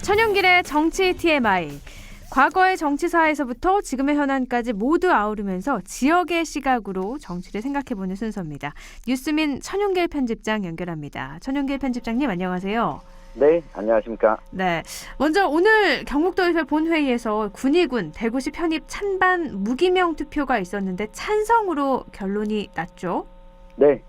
천연길의 정치 TMI. 과거의 정치사에서부터 지금의 현안까지 모두 아우르면서 지역의 시각으로 정치를 생각해보는 순서입니다. 뉴스민 천연길 편집장 연결합니다. 천연길 편집장님 안녕하세요. 네, 안녕하십니까. 네, 먼저 오늘 경북도의회 본회의에서 군의군 대구시 편입 찬반 무기명 투표가 있었는데 찬성으로 결론이 났죠? 네,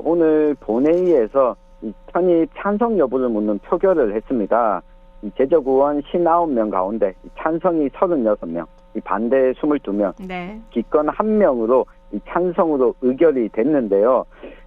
오늘 본회의에서 이 편입 찬성 여부를 묻는 표결을 했습니다. 이 제적의원 59명 가운데 찬성이 36명, 이 반대 22명, 네. 기권 1명으로 이 찬성으로 의결이 됐는데요.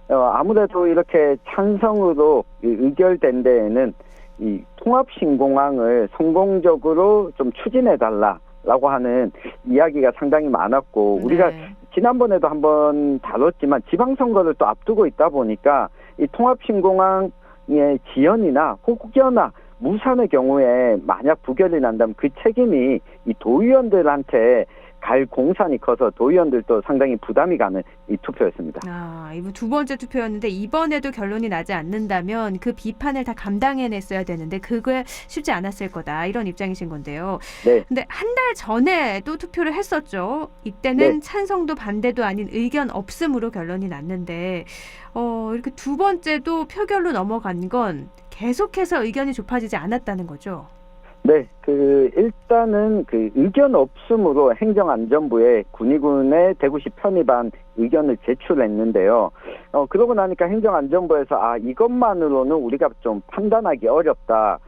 아무래도 이렇게 찬성으로 의결된 데에는 이 통합신공항을 성공적으로 좀 추진해달라라고 하는 이야기가 상당히 많았고, 우리가 지난번에도 한번 다뤘지만 지방선거를 또 앞두고 있다 보니까 이 통합신공항의 지연이나 혹여나 무산의 경우에 만약 부결이 난다면 그 책임이 이 도의원들한테 갈 공산이 커서 도의원들도 상당히 부담이 가는 이 투표였습니다. 이번 두 번째 투표였는데 이번에도 결론이 나지 않는다면 그 비판을 다 감당해냈어야 되는데 그게 쉽지 않았을 거다. 이런 입장이신 건데요. 네. 근데 한 달 전에도 투표를 했었죠. 이때는 찬성도 반대도 아닌 의견 없음으로 결론이 났는데 이렇게 두 번째도 표결로 넘어간 건 계속해서 의견이 좁아지지 않았다는 거죠. 네, 일단은 의견 없음으로 행정안전부에 군의군의 대구시 편입안 의견을 제출했는데요. 그러고 나니까 행정안전부에서 이것만으로는 우리가 좀 판단하기 어렵다.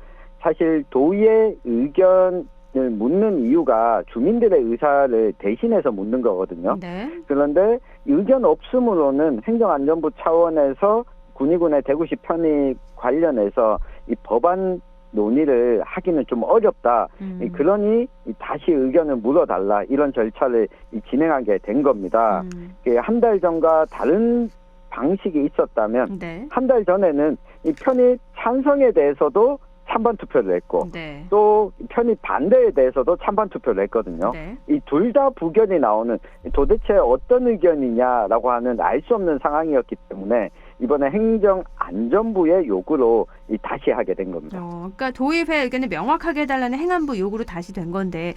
사실 도의의 의견을 묻는 이유가 주민들의 의사를 대신해서 묻는 거거든요. 네. 그런데 의견 없음으로는 행정안전부 차원에서 군의군의 대구시 편입 관련해서 이 법안 논의를 하기는 좀 어렵다. 그러니 다시 의견을 물어달라. 이런 절차를 진행하게 된 겁니다. 한 달 전과 다른 방식이 있었다면 한 달 전에는 이 편입 찬성에 대해서도 찬반 투표를 했고 또 편입 반대에 대해서도 찬반 투표를 했거든요. 이 둘 다 부결이 나오는 도대체 어떤 의견이냐라고 하는 알 수 없는 상황이었기 때문에 이번에 행정안전부의 요구로 다시 하게 된 겁니다. 그러니까 도의회 의견을 명확하게 해달라는 행안부 요구로 다시 된 건데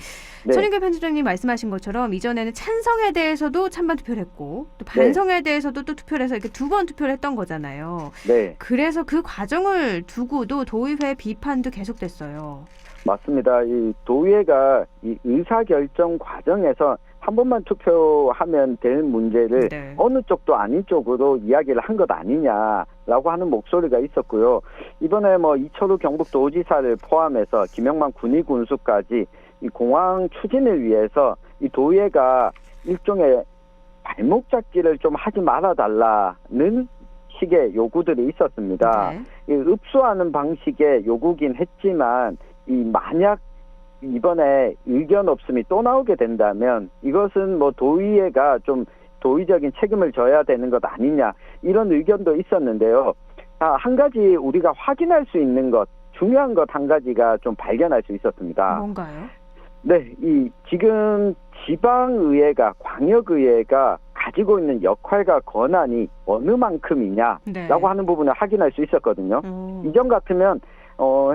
천인규 편집장님 말씀하신 것처럼 이전에는 찬성에 대해서도 찬반 투표를 했고 또 반성에 대해서도 또 투표를 해서 이렇게 두 번 투표를 했던 거잖아요. 네. 그래서 그 과정을 두고도 도의회 비판도 계속됐어요. 맞습니다. 이 도의회가 이 의사결정 과정에서 한 번만 투표하면 될 문제를 어느 쪽도 아닌 쪽으로 이야기를 한 것 아니냐라고 하는 목소리가 있었고요. 이번에 이철우 경북도지사를 포함해서 김영만 군의군수까지 이 공항 추진을 위해서 이 도의회가 일종의 발목 잡기를 좀 하지 말아달라는 식의 요구들이 있었습니다. 읍수하는 방식의 요구긴 했지만 만약 이번에 의견 없음이 또 나오게 된다면 이것은 도의회가 좀 도의적인 책임을 져야 되는 것 아니냐 이런 의견도 있었는데요. 한 가지 우리가 확인할 수 있는 것, 중요한 것 한 가지가 좀 발견할 수 있었습니다. 뭔가요? 네, 지금 지방의회가 광역의회가 가지고 있는 역할과 권한이 어느 만큼이냐라고 하는 부분을 확인할 수 있었거든요. 이전 같으면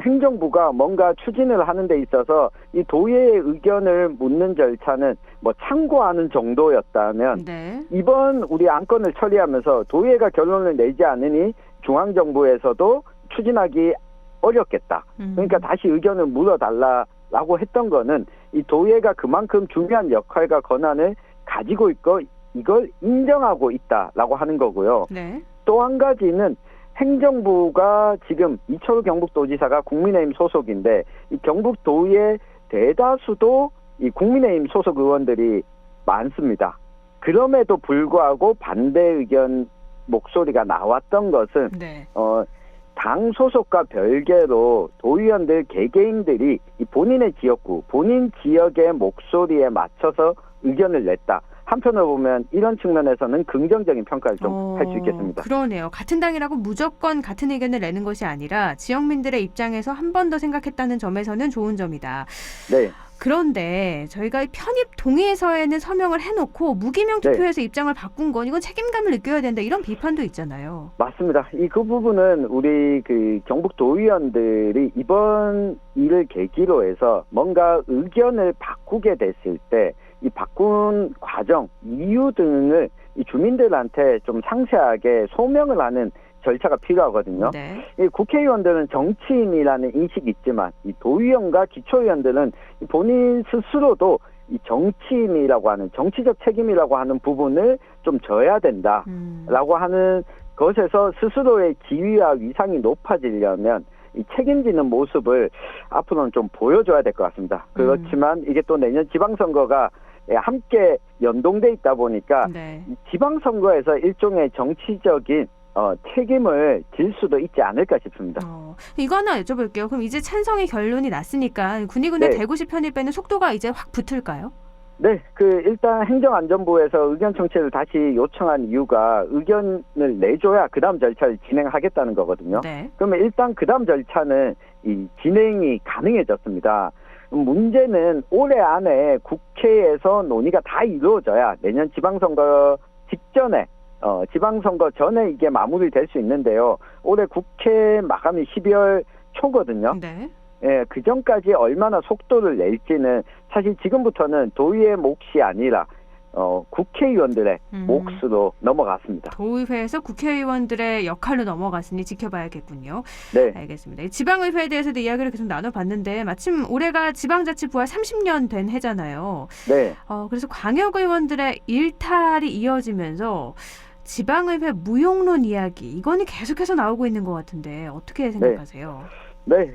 행정부가 뭔가 추진을 하는 데 있어서 이 도의회의 의견을 묻는 절차는 참고하는 정도였다면 이번 우리 안건을 처리하면서 도의회가 결론을 내지 않으니 중앙정부에서도 추진하기 어렵겠다. 그러니까 다시 의견을 물어달라고 했던 거는 이 도의회가 그만큼 중요한 역할과 권한을 가지고 있고 이걸 인정하고 있다라고 하는 거고요. 또 한 가지는 행정부가 지금 이철우 경북도지사가 국민의힘 소속인데 이 경북도의회 대다수도 이 국민의힘 소속 의원들이 많습니다. 그럼에도 불구하고 반대 의견 목소리가 나왔던 것은 당 소속과 별개로 도의원들 개개인들이 이 본인의 지역구, 본인 지역의 목소리에 맞춰서 의견을 냈다. 한편으로 보면 이런 측면에서는 긍정적인 평가를 좀 할 수 있겠습니다. 그러네요. 같은 당이라고 무조건 같은 의견을 내는 것이 아니라 지역민들의 입장에서 한 번 더 생각했다는 점에서는 좋은 점이다. 네. 그런데 저희가 편입 동의서에는 서명을 해놓고 무기명 투표에서 입장을 바꾼 건 이건 책임감을 느껴야 된다 이런 비판도 있잖아요. 맞습니다. 그 부분은 우리 경북 도의원들이 이번 일을 계기로 해서 뭔가 의견을 바꾸게 됐을 때 이 바꾼 과정, 이유 등을 이 주민들한테 좀 상세하게 소명을 하는 절차가 필요하거든요. 네. 이 국회의원들은 정치인이라는 인식이 있지만 이 도의원과 기초의원들은 본인 스스로도 이 정치인이라고 하는 정치적 책임이라고 하는 부분을 좀 져야 된다라고 하는 것에서 스스로의 지위와 위상이 높아지려면 이 책임지는 모습을 앞으로는 좀 보여줘야 될 것 같습니다. 그렇지만 이게 또 내년 지방선거가 함께 연동돼 있다 보니까 네. 지방선거에서 일종의 정치적인 책임을 질 수도 있지 않을까 싶습니다. 이거 하나 여쭤볼게요. 그럼 이제 찬성의 결론이 났으니까 군의군의 네. 대구시 편입에는 속도가 이제 확 붙을까요? 네, 일단 행정안전부에서 의견 청취를 다시 요청한 이유가 의견을 내줘야 그 다음 절차를 진행하겠다는 거거든요. 네. 그러면 일단 그 다음 절차는 이 진행이 가능해졌습니다. 문제는 올해 안에 국회에서 논의가 다 이루어져야 내년 지방선거 직전에 지방선거 전에 이게 마무리될 수 있는데요. 올해 국회 마감이 12월 초거든요. 네. 예, 그 전까지 얼마나 속도를 낼지는 사실 지금부터는 도의회 몫이 아니라 국회의원들의 몫으로 넘어갔습니다. 도의회에서 국회의원들의 역할로 넘어갔으니 지켜봐야겠군요. 네. 알겠습니다. 지방의회에 대해서도 이야기를 계속 나눠봤는데 마침 올해가 지방자치 부활 30년 된 해잖아요. 네. 그래서 광역의원들의 일탈이 이어지면서 지방의회 무용론 이야기 이거는 계속해서 나오고 있는 것 같은데 어떻게 생각하세요? 네,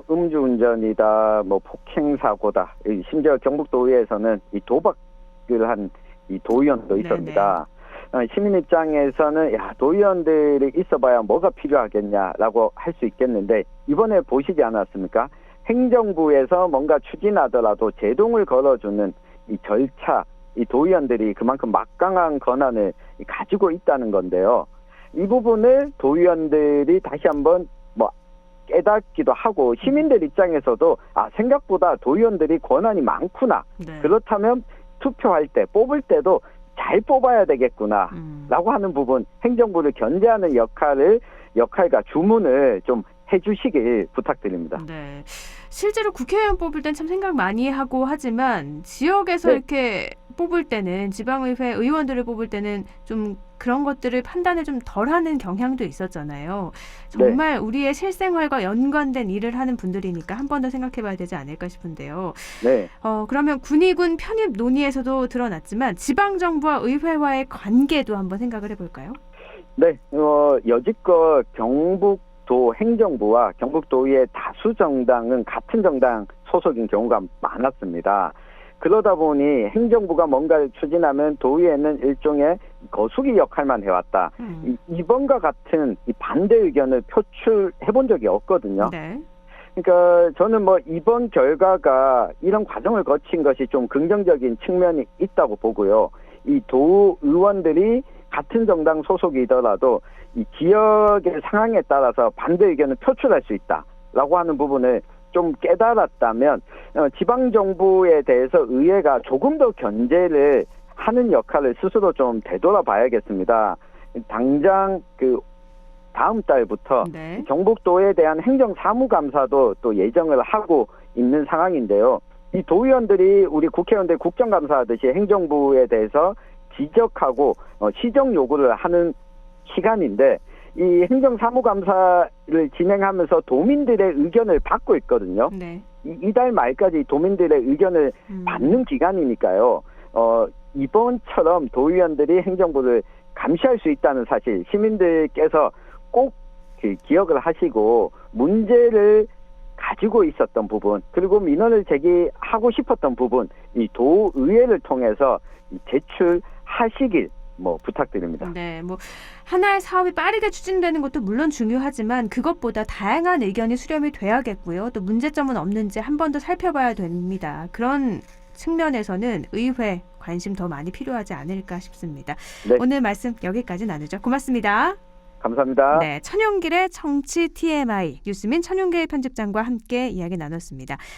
음주운전이다, 폭행사고다. 심지어 경북도의회에서는 이 도박을 한 이 도의원도 있습니다. 시민 입장에서는 도의원들이 있어봐야 뭐가 필요하겠냐라고 할 수 있겠는데 이번에 보시지 않았습니까? 행정부에서 뭔가 추진하더라도 제동을 걸어주는 이 절차, 이 도의원들이 그만큼 막강한 권한을 가지고 있다는 건데요. 이 부분을 도의원들이 다시 한번 깨닫기도 하고 시민들 입장에서도 생각보다 도의원들이 권한이 많구나. 네. 그렇다면 투표할 때 뽑을 때도 잘 뽑아야 되겠구나 라고 하는 부분 행정부를 견제하는 역할과 주문을 좀 해주시길 부탁드립니다. 네. 실제로 국회의원 뽑을 땐 참 생각 많이 하고 하지만 지역에서 네. 이렇게 뽑을 때는 지방의회 의원들을 뽑을 때는 좀 그런 것들을 판단을 좀 덜하는 경향도 있었잖아요. 정말 우리의 실생활과 연관된 일을 하는 분들이니까 한 번 더 생각해봐야 되지 않을까 싶은데요. 네. 그러면 군의군 편입 논의에서도 드러났지만 지방정부와 의회와의 관계도 한번 생각을 해볼까요? 네. 여지껏 경북도 행정부와 경북도의회 다수 정당은 같은 정당 소속인 경우가 많았습니다. 그러다 보니 행정부가 뭔가를 추진하면 도의회는 일종의 거수기 역할만 해왔다. 이번과 같은 이 반대 의견을 표출해본 적이 없거든요. 네. 그러니까 저는 이번 결과가 이런 과정을 거친 것이 좀 긍정적인 측면이 있다고 보고요. 이 도의원들이 같은 정당 소속이더라도 이 지역의 상황에 따라서 반대 의견을 표출할 수 있다라고 하는 부분을 좀 깨달았다면 지방정부에 대해서 의회가 조금 더 견제를 하는 역할을 스스로 좀 되돌아봐야겠습니다. 당장 다음 달부터 네. 경북도에 대한 행정사무감사도 또 예정을 하고 있는 상황인데요. 이 도의원들이 우리 국회의원들 국정감사하듯이 행정부에 대해서 지적하고 시정 요구를 하는 시간인데 이 행정사무감사를 진행하면서 도민들의 의견을 받고 있거든요. 네. 이달 말까지 도민들의 의견을 받는 기간이니까요. 이번처럼 도의원들이 행정부를 감시할 수 있다는 사실 시민들께서 꼭 기억을 하시고 문제를 가지고 있었던 부분 그리고 민원을 제기하고 싶었던 부분 이 도의회를 통해서 제출하시길 부탁드립니다. 네, 하나의 사업이 빠르게 추진되는 것도 물론 중요하지만 그것보다 다양한 의견이 수렴이 돼야겠고요. 또 문제점은 없는지 한 번 더 살펴봐야 됩니다. 그런 측면에서는 의회 관심 더 많이 필요하지 않을까 싶습니다. 네. 오늘 말씀 여기까지 나누죠. 고맙습니다. 감사합니다. 네, 천용길의 정치 TMI 뉴스민 천용길 편집장과 함께 이야기 나눴습니다.